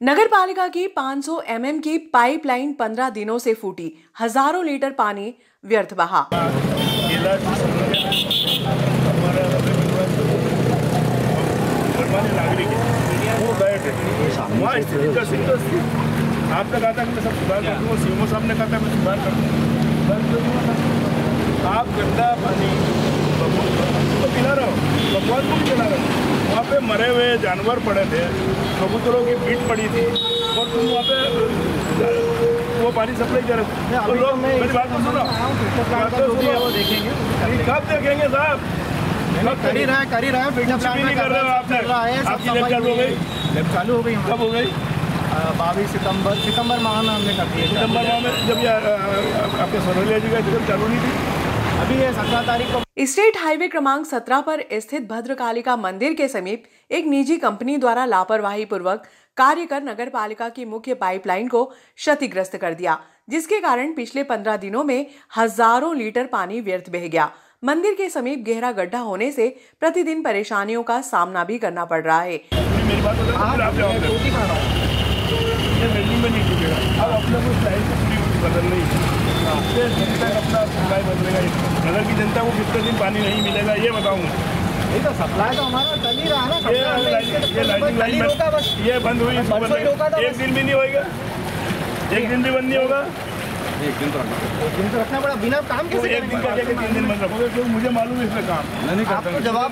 नगर पालिका की 500 mm की पाइपलाइन 15 दिनों से फूटी, हजारों लीटर पानी व्यर्थ बहा। आपने कहा था कि मैं सब सुधार कर दूँगा, सीएमओ साहब ने कहा था मैं सुधार कर दूँगा। आप गंदा पानी तो पिला रहे हो, बकवास को भी पिला रहे हो। वहाँ पे मरे हुए जानवर पड़े थे, कबूतरों की पीठ पड़ी थी और तुम वहाँ पे वो पानी सप्लाई कर रहे हो। तो लोग मेरी बात तो सुनो, वो देखेंगे, कब देखेंगे साहब? कर ही रहा है, कुछ भी नहीं कर रहे हो आपने। आपकी लेब चालू हो गई? लेब चालू हो गई। कब हो गई? 22 सितंबर माह में हमने कर दी है। सितंबर माह में जब ये आपके सरौलिया जी का जब चालू नहीं थी, अभी ये 17 तारीख को। स्टेट हाईवे क्रमांक 17 पर स्थित भद्रकालिका मंदिर के समीप एक निजी कंपनी द्वारा लापरवाही पूर्वक कार्य कर नगर पालिका की मुख्य पाइपलाइन को क्षतिग्रस्त कर दिया, जिसके कारण पिछले 15 दिनों में हजारों लीटर पानी व्यर्थ बह गया। मंदिर के समीप गहरा गड्ढा होने से प्रतिदिन परेशानियों का सामना भी करना पड़ रहा है। मेरी बात में नहीं टूटेगा। अब अपने को स्टाइल को पूरी बदलनी है, अपना सप्लाई बदलेगा। नगर की जनता को कितने दिन पानी नहीं मिलेगा ये बताऊंगा। नहीं तो सप्लाई तो हमारा चल ही रहा है ना। ये बंद हुई, एक दिन भी नहीं होगा, एक दिन भी बंद नहीं होगा। एक दिन तो रखना पड़ा, बिना काम के। एक दिन का क्या 3 दिन बंद रखोगे? क्योंकि मुझे मालूम है इसमें काम नहीं करता। आपको जवाब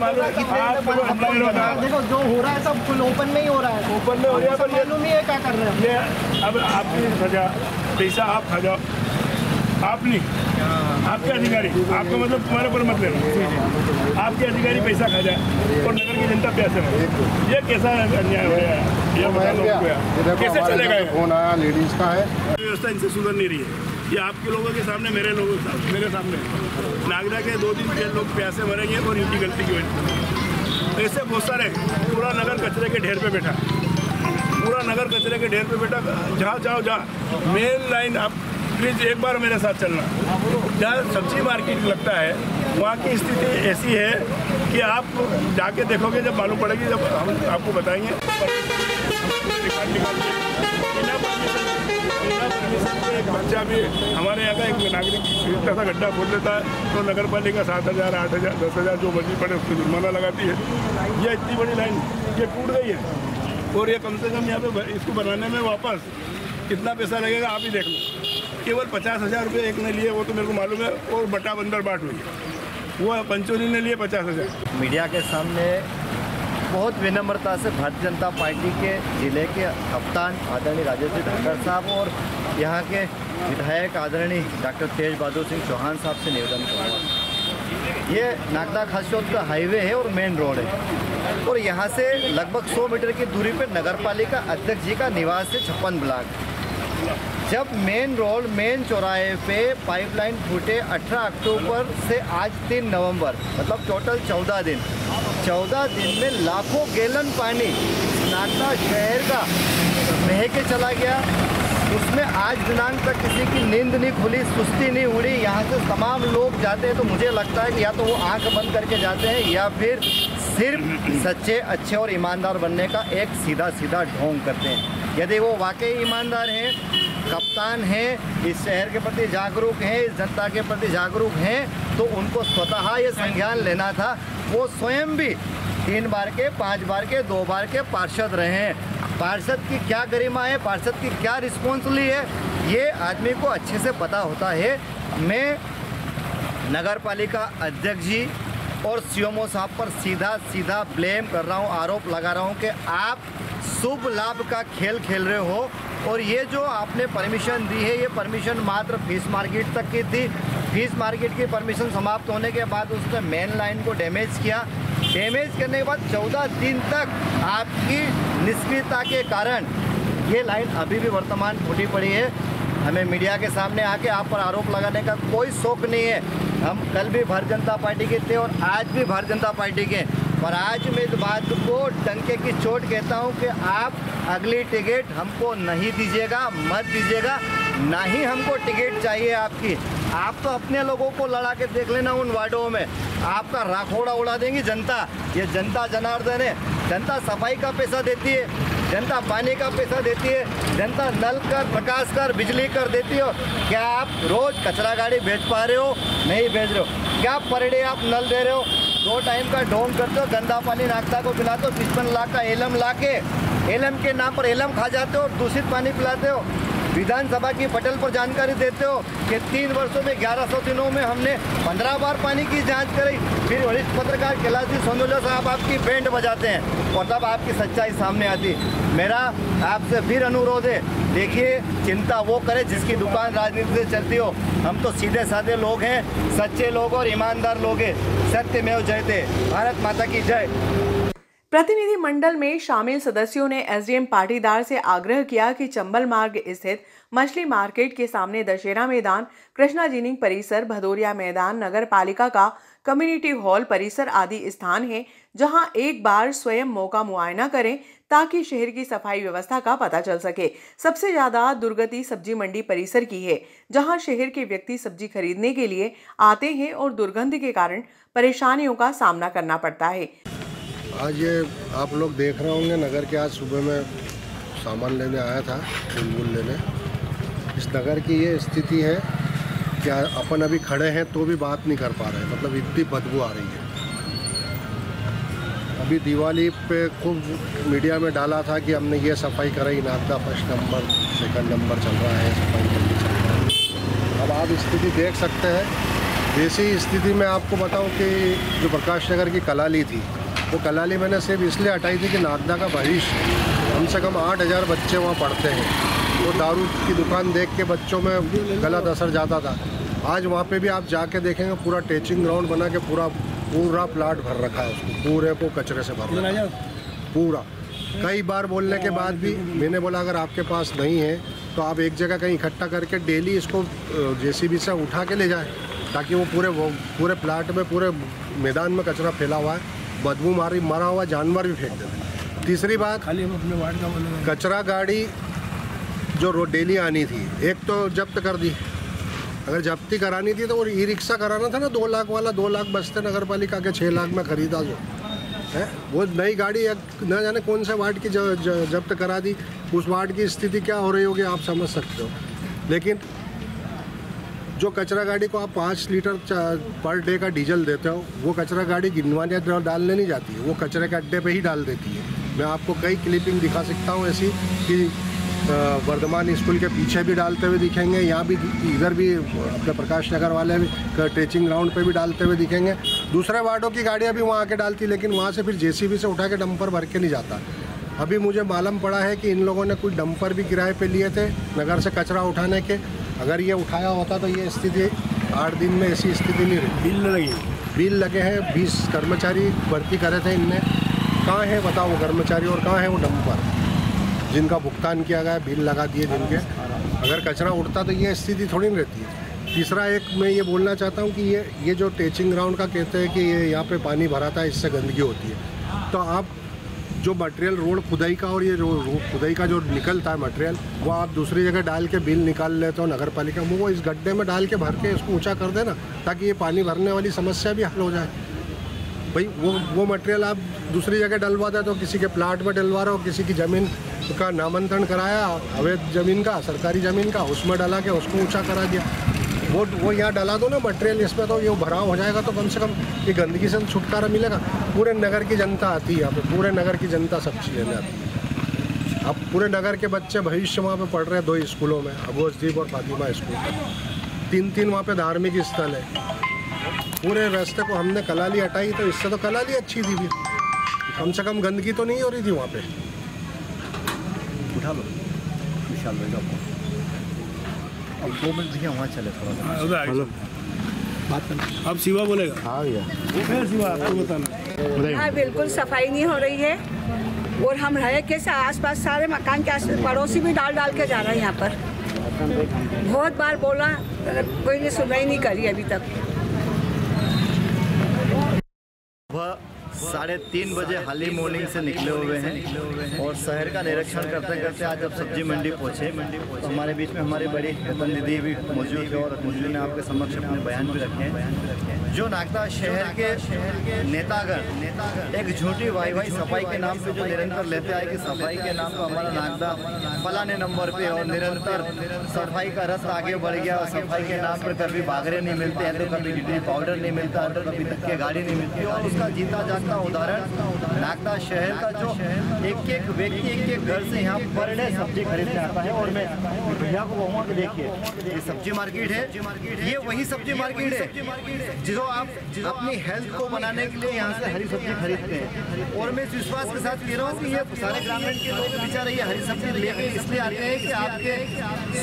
देखो जो हो रहा है सब फुल ओपन में ही हो रहा है। ओपन में हो रहा है, मालूम ही है क्या कर रहे हैं। ये अब आपकी सजा, पैसा आप खा जाओ, आप नहीं, आपके अधिकारी, आपका मतलब तुम्हारे ऊपर मत लेना। आपके अधिकारी पैसा खा जाए और नगर की जनता प्यासे में, ये कैसा अन्याय हो रहा है? ये बता दो कैसे चलेगा? फोन आया लेडीज का है, व्यवस्था इनसे सुधर नहीं रही है। ये आपके लोगों के सामने, मेरे सामने नागरा के 2 दिन 3 लोग प्यासे मरेंगे और इनकी गलती की वजह से। ऐसे बहुत सारे, पूरा नगर कचरे के ढेर पे बैठा, पूरा नगर कचरे के ढेर पे बैठा। जहाँ जाओ जहाँ मेन लाइन, आप प्लीज़ एक बार मेरे साथ चलना। जहाँ सब्जी मार्केट लगता है वहाँ की स्थिति ऐसी है कि आप जाके देखोगे, जब मालूम पड़ेगी, जब हम आपको बताएंगे। एक बच्चा भी हमारे यहाँ का एक नागरिक इतना सा गड्ढा खोल लेता है तो नगर पालिका 7,000, 8,000, 10,000 जो मर्जी पड़े उसको जुर्माना लगाती है। ये इतनी बड़ी लाइन ये टूट गई है और ये कम से कम यहाँ पे इसको बनाने में वापस कितना पैसा लगेगा आप ही देख लो। केवल 50,000 रुपये एक ने लिए, वो तो मेरे को मालूम है, और बटा बंदर बाट हुई, वो पंचोली ने लिए 50,000। मीडिया के सामने बहुत विनम्रता से भारतीय जनता पार्टी के जिले के कप्तान आदरणीय राजेश धनखड़ साहब और यहाँ के विधायक आदरणीय डॉक्टर तेज बहादुर सिंह चौहान साहब से निवेदन करूँगा। ये नागदा खासियत का हाईवे है और मेन रोड है और यहाँ से लगभग 100 मीटर की दूरी पर नगर पालिका अध्यक्ष जी का निवास है, 56 ब्लॉक। जब मेन रोड, मेन चौराहे पे पाइपलाइन फूटे 18 अक्टूबर से आज 3 नवंबर, मतलब टोटल 14 दिन। 14 दिन में लाखों गैलन पानी नागदा शहर का बह के चला गया। उसमें आज दिनांक तक किसी की नींद नहीं खुली, सुस्ती नहीं उड़ी। यहाँ से तमाम लोग जाते हैं तो मुझे लगता है कि या तो वो आंख बंद करके जाते हैं या फिर सिर्फ सच्चे, अच्छे और ईमानदार बनने का एक सीधा ढोंग करते हैं। यदि वो वाकई ईमानदार हैं, कप्तान हैं, इस शहर के प्रति जागरूक हैं, इस जनता के प्रति जागरूक हैं, तो उनको स्वतः ये संज्ञान लेना था। वो स्वयं भी 3 बार के, 5 बार के, 2 बार के पार्षद रहे हैं। पार्षद की क्या गरिमा है, पार्षद की क्या रिस्पॉन्सिबिलिटी है, ये आदमी को अच्छे से पता होता है। मैं नगर पालिका अध्यक्ष जी और सीएमओ साहब पर सीधा ब्लेम कर रहा हूँ, आरोप लगा रहा हूँ कि आप शुभ लाभ का खेल खेल रहे हो और ये जो आपने परमिशन दी है, ये परमिशन मात्र फिश मार्केट तक की थी। फिश मार्केट की परमिशन समाप्त होने के बाद उसने मेन लाइन को डैमेज किया। डैमेज करने के बाद 14 दिन तक आपकी निष्क्रियता के कारण ये लाइन अभी भी वर्तमान फूटी पड़ी है। हमें मीडिया के सामने आके आप पर आरोप लगाने का कोई शौक नहीं है। हम कल भी भारतीय जनता पार्टी के थे और आज भी भारतीय जनता पार्टी के, पर आज मैं इस बात को डंके की चोट कहता हूं कि आप अगली टिकट हमको नहीं दीजिएगा, मत दीजिएगा, ना ही हमको टिकट चाहिए आपकी। आप तो अपने लोगों को लड़ा के देख लेना उन वार्डों में, आपका राखोड़ा उड़ा देंगी जनता। ये जनता जनार्दन है, जनता सफाई का पैसा देती है। जनता पानी का पैसा देती है, जनता नल कर, प्रकाश कर, बिजली कर देती हो। क्या आप रोज कचरा गाड़ी भेज पा रहे हो? नहीं भेज रहे हो। क्या पर डे आप नल दे रहे हो? 2 टाइम का ढोंग करते हो, गंदा पानी नागदा को पिलाते हो, 55 लाख का एलम ला के एलम के नाम पर एलम खा जाते हो, दूषित पानी पिलाते हो। विधानसभा की पटल पर जानकारी देते हो कि 3 वर्षों में 1100 दिनों में हमने 15 बार पानी की जांच करी। फिर वरिष्ठ पत्रकार कैलाश सोंदोलिया साहब आपकी बैंड बजाते हैं और तब आपकी सच्चाई सामने आती। मेरा आपसे फिर अनुरोध है, देखिए चिंता वो करे जिसकी दुकान राजनीति से चलती हो। हम तो सीधे साधे लोग हैं, सच्चे लोग और ईमानदार लोग हैं। सत्यमेव जयते। भारत माता की जय। प्रतिनिधि मंडल में शामिल सदस्यों ने एसडीएम पाटीदार से आग्रह किया कि चंबल मार्ग स्थित मछली मार्केट के सामने दशहरा मैदान, कृष्णा जिनिंग परिसर, भदौरिया मैदान, नगर पालिका का कम्युनिटी हॉल परिसर आदि स्थान हैं जहां एक बार स्वयं मौका मुआयना करें ताकि शहर की सफाई व्यवस्था का पता चल सके। सबसे ज्यादा दुर्गति सब्जी मंडी परिसर की है, जहां शहर के व्यक्ति सब्जी खरीदने के लिए आते हैं और दुर्गंध के कारण परेशानियों का सामना करना पड़ता है। आज ये आप लोग देख रहे होंगे नगर के, आज सुबह में सामान लेने आया था, फूल लेने। इस नगर की ये स्थिति है कि अपन अभी खड़े हैं तो भी बात नहीं कर पा रहे हैं, मतलब इतनी बदबू आ रही है। अभी दिवाली पे खूब मीडिया में डाला था कि हमने ये सफाई कराई, Nagda 1st number 2nd number चल रहा है, सफाई जल्दी चल रहा है। अब आप स्थिति देख सकते हैं। ऐसी स्थिति में आपको बताऊं कि जो प्रकाश नगर की कलाली थी, वो कलाली मैंने सिर्फ इसलिए हटाई थी कि नागदा का भविष्य, कम से कम 8000 बच्चे वहाँ पढ़ते हैं, तो दारू की दुकान देख के बच्चों में गलत असर जाता था। आज वहाँ पे भी आप जाके देखेंगे पूरा टेचिंग ग्राउंड बना के पूरा प्लाट भर रखा है, उसको पूरे को कचरे से भर रखा है पूरा। कई बार बोलने के बाद भी मैंने बोला अगर आपके पास नहीं है तो आप एक जगह कहीं इकट्ठा करके डेली इसको जेसीबी से उठा के ले जाएँ, ताकि वो पूरे प्लाट में, पूरे मैदान में कचरा फैला हुआ है, बदबू मरा हुआ जानवर भी फेंक देते हैं। तीसरी बात, खाली हम अपने वार्ड का कचरा गाड़ी जो डेली आनी थी, एक तो जब्त कर दी। अगर जब्ती करानी थी तो वो ई रिक्शा कराना था ना, 2 लाख वाला, 2 लाख बचते नगर पालिका के, 6 लाख में खरीदा जो है। वो नई गाड़ी न जाने कौन से वार्ड की जब्त करा दी। उस वार्ड की स्थिति क्या हो रही होगी आप समझ सकते हो। लेकिन जो कचरा गाड़ी को आप 5 लीटर पर डे का डीजल देते हो, वो कचरा गाड़ी गिनवाने डालने नहीं जाती है, वो कचरे के अड्डे पे ही डाल देती है। मैं आपको कई क्लिपिंग दिखा सकता हूँ ऐसी कि वर्धमान स्कूल के पीछे भी डालते हुए दिखेंगे, यहाँ भी, इधर भी अपने प्रकाश नगर वाले भी टेचिंग ग्राउंड पे भी डालते हुए दिखेंगे। दूसरे वार्डों की गाड़ियाँ भी वहाँ आके डालती, लेकिन वहाँ से फिर जेसीबी से उठा के डंपर भर के नहीं जाता। अभी मुझे मालूम पड़ा है कि इन लोगों ने कुछ डंपर भी किराए पे लिए थे नगर से कचरा उठाने के। अगर ये उठाया होता तो ये स्थिति 8 दिन में ऐसी स्थिति नहीं रही। बिल लगे हैं, 20 कर्मचारी भर्ती करे थे इनने। कहाँ है बताओ वो कर्मचारी, और कहाँ है वो डंपर जिनका भुगतान किया गया, बिल लगा दिए जिनके। अगर कचरा उठता तो ये स्थिति थोड़ी नहीं रहती है। तीसरा एक मैं ये बोलना चाहता हूँ कि ये जो टेचिंग ग्राउंड का कहते हैं कि ये यहाँ पे पानी भराता है, इससे गंदगी होती है, तो आप जो मटेरियल रोड खुदाई का और ये खुदाई का जो निकलता है मटेरियल, वो आप दूसरी जगह डाल के बिल निकाल लेते हो नगर पालिका, वो इस गड्ढे में डाल के भर के इसको ऊंचा कर देना, ताकि ये पानी भरने वाली समस्या भी हल हो जाए। भाई वो मटेरियल आप दूसरी जगह डलवा दे, तो किसी के प्लाट में डलवा रहे हो, किसी की ज़मीन का नामांतरण कराया, अवैध ज़मीन का, सरकारी ज़मीन का, उसमें डला के उसको ऊँचा करा दिया, वो यहाँ डला दो ना मटेरियल इसमें, तो ये भराव हो जाएगा, तो कम से कम ये गंदगी से छुटकारा मिलेगा। पूरे नगर की जनता आती है यहाँ पे, पूरे नगर की जनता सब्जी लेने आती है। अब पूरे नगर के बच्चे भविष्य वहाँ पे पढ़ रहे हैं 2 स्कूलों में, अबूसदीप और फातिमा स्कूल, 3 वहाँ पे धार्मिक स्थल है। पूरे रास्ते को हमने कलाली हटाई, तो इससे तो कलाली अच्छी थी भी, कम से कम गंदगी तो नहीं हो रही थी वहाँ पे। उठा लो विशाल भाई, अब 2 मिनट देखिए वहाँ चले थोड़ा सा। अब शिवा बोलेगा। हाँ भैया, शिवा आपको बताना। यहाँ बिल्कुल सफाई नहीं हो रही है, और हम रहे कैसे, आसपास सारे मकान के पड़ोसी भी डाल के जा रहे हैं यहाँ पर। बहुत बार बोला, कोई ने सुनाई नहीं करी अभी तक। वह 3:30 बजे हाली मॉर्निंग से निकले हुए हैं और शहर का निरीक्षण करते करते आज जब सब्जी मंडी पहुँचे तो हमारे बीच में हमारी बड़ी प्रतिनिधि भी मौजूद है और उन्होंने आपके समक्ष अपने बयान भी रखे हैं। जो नागदा शहर के नेतागण एक झूठी वाई सफाई के नाम पे जो निरंतर लेते आए कि सफाई के नाम पर हमारा नागदा फलाने नंबर पे और निरंतर सफाई का रस आगे बढ़ गया और सफाई के नाम पर कभी बागरे नहीं मिलते हैं, तो कभी डिटरी पाउडर नहीं मिलता है, तो कभी धक्के गाड़ी नहीं मिलती। और उसका जीता जागता उदाहरण नागदा शहर का जो एक व्यक्ति एक घर से यहाँ पर डे सब्जी खरीदने आता है। और मैं भैया को कहूँगा कि देखिए ये सब्जी मार्केट है, ये वही सब्जी मार्केट है जो आप अपनी हेल्थ को बनाने के लिए यहाँ से हरी सब्जी खरीदते हैं। और मैं इस विश्वास के साथ कह रहा हूँ कि ये सारे ग्रामीण के लोग बेचारे ये हरी सब्जी लेके इसलिए आते हैं कि आपके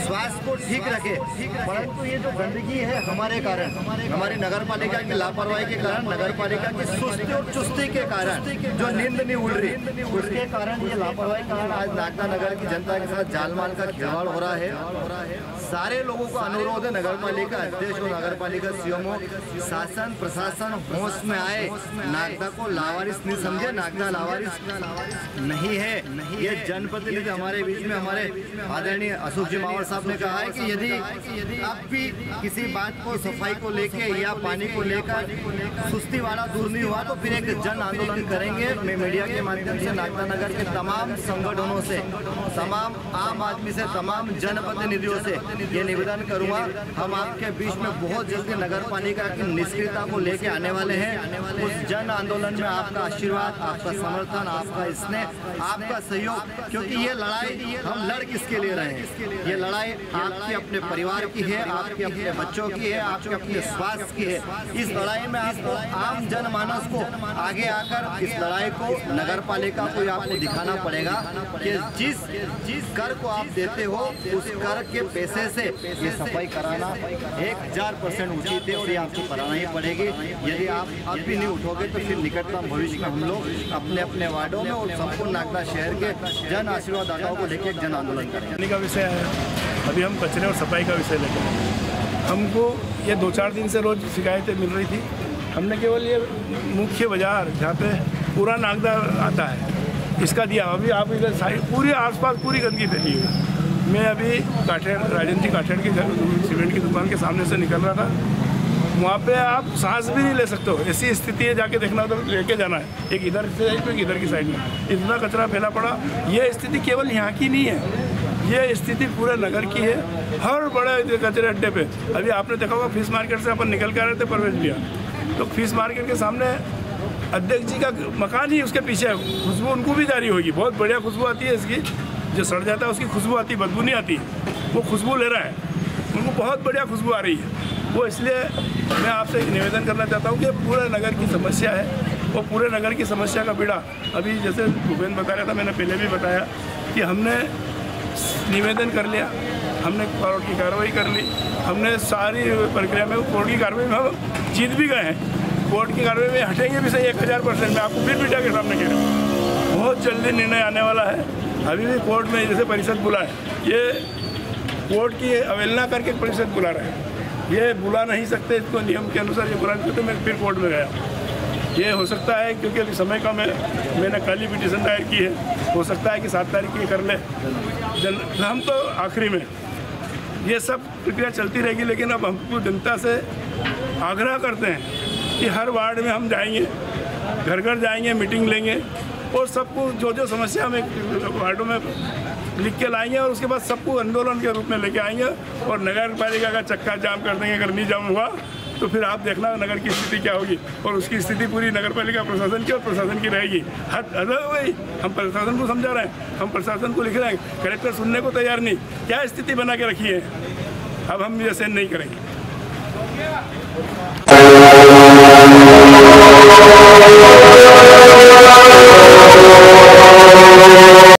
स्वास्थ्य को ठीक रखे। परंतु ये जो गंदगी है हमारे कारण, हमारी नगर पालिका की लापरवाही के कारण, नगर पालिका की सुस्ती और चुस्ती के कारण जो नींद नहीं उड़ रही उसके कारण, ये लापरवाही के कारण आज नागदा नगर की जनता के साथ जालमाल का खिलवाड़ हो रहा है। सारे लोगों का अनुरोध है, नगर पालिका अध्यक्ष और नगर पालिका सीएमओ शासन प्रशासन होश में आए, नागदा को लावारिस नहीं समझे। नागदा लावारिस नहीं है। ये जनप्रतिनिधि हमारे बीच में हमारे आदरणीय अशोक जी मावर साहब ने कहा है कि यदि अब भी किसी बात को सफाई को लेके या पानी को लेकर सुस्ती वाला दूर नहीं हुआ तो फिर एक जन आंदोलन करेंगे। मैं मीडिया के माध्यम से नागदा नगर के तमाम संगठनों से, तमाम आम आदमी से, तमाम जनप्रतिनिधियों से ये निवेदन करूंगा, हम आपके बीच में बहुत जल्दी नगर पालिका की निष्क्रियता को लेके आने वाले हैं। उस जन आंदोलन में आपका आशीर्वाद, आपका समर्थन, आपका स्नेह, आपका सहयोग, क्योंकि ये लड़ाई हम लड़ किसके लिए रहे हैं? ये लड़ाई आपके अपने परिवार की है, आपके अपने बच्चों की है, आपके अपने स्वास्थ्य की है। इस लड़ाई में आपको आम जनमानस को आगे आकर इस लड़ाई को नगर पालिका को आपको दिखाना पड़ेगा कि जिस कर को आप देते हो उस कर के पैसे से ये सफाई कराना 1000% उचित है और ये आपको कराना ही पड़ेगी। यदि आप अब भी नहीं उठोगे तो फिर निकटतम भविष्य में हम लोग अपने अपने वार्डों में और संपूर्ण नागदा शहर के जन आशीर्वाद दाताओं को लेकर एक जन आंदोलन करेंगे। का विषय है, अभी हम कचरे और सफाई का विषय लेकर हमको ये 2-4 दिन से रोज शिकायतें मिल रही थी। हमने केवल ये मुख्य बाजार जहाँ पे पूरा नागदा आता है इसका दिया। अभी आप इधर साइड पूरे आसपास पूरी गंदगी फैली हुई है। मैं अभी राजेंद्र काठेड़ की सीमेंट की दुकान के सामने से निकल रहा था, वहाँ पे आप सांस भी नहीं ले सकते हो, ऐसी स्थिति है। जाके देखना तो लेके जाना है, एक इधर से एक इधर की साइड में इतना कचरा फैला पड़ा। ये स्थिति केवल यहाँ की नहीं है, ये स्थिति पूरे नगर की है। हर बड़े कचरे अड्डे पे अभी आपने देखा होगा, फिश मार्केट से अपन निकल के आ रहे थे प्रवेश लिया तो फिश मार्केट के सामने अध्यक्ष जी का मकान ही उसके पीछे है। खुशबू उनको भी जारी होगी, बहुत बढ़िया खुशबू आती है इसकी, जो सड़ जाता है उसकी खुशबू आती है, बदबू नहीं आती। वो खुशबू ले रहा है, उनको बहुत बढ़िया खुशबू आ रही है। वो इसलिए मैं आपसे एक निवेदन करना चाहता हूँ कि पूरे नगर की समस्या है, वो पूरे नगर की समस्या का बीड़ा अभी जैसे भूपेंद्र बता रहा था, मैंने पहले भी बताया कि हमने निवेदन कर लिया, हमने कोर्ट की कार्रवाई कर ली, हमने सारी प्रक्रिया में कोर्ट की कार्रवाई में हम जीत भी गए हैं। कोर्ट की कार्रवाई में हटेंगे भी सही 1000%। मैं आपको फिर मीडिया के सामने कह रहा हूँ, बहुत जल्दी निर्णय आने वाला है। अभी भी कोर्ट में जैसे परिषद बुला है, ये कोर्ट की अवहेलना करके परिषद बुला रहे हैं, ये बुला नहीं सकते, इसको नियम के अनुसार ये बुला नहीं सकते। मैं फिर कोर्ट में गया, ये हो सकता है क्योंकि अभी समय कम है, मैंने कल ही पिटीशन दायर की है, हो सकता है कि 7 तारीख ये कर ले। हम तो आखिरी में ये सब प्रक्रिया चलती रहेगी, लेकिन अब हमको जनता से आग्रह करते हैं कि हर वार्ड में हम जाएंगे, घर घर जाएंगे, मीटिंग लेंगे और सबको जो जो समस्या हमें वार्डों में लिख के लाएंगे और उसके बाद सबको आंदोलन के रूप में लेके आएंगे और नगर पालिका का चक्का जाम कर देंगे। अगर नहीं जाम हुआ तो फिर आप देखना नगर की स्थिति क्या होगी, और उसकी स्थिति पूरी नगर पालिका प्रशासन की और प्रशासन की रहेगी। वही हम प्रशासन को समझा रहे हैं, हम प्रशासन को लिख रहे हैं, कलेक्टर सुनने को तैयार नहीं, क्या स्थिति बना के रखी है। अब हम ये सहन नहीं करेंगे।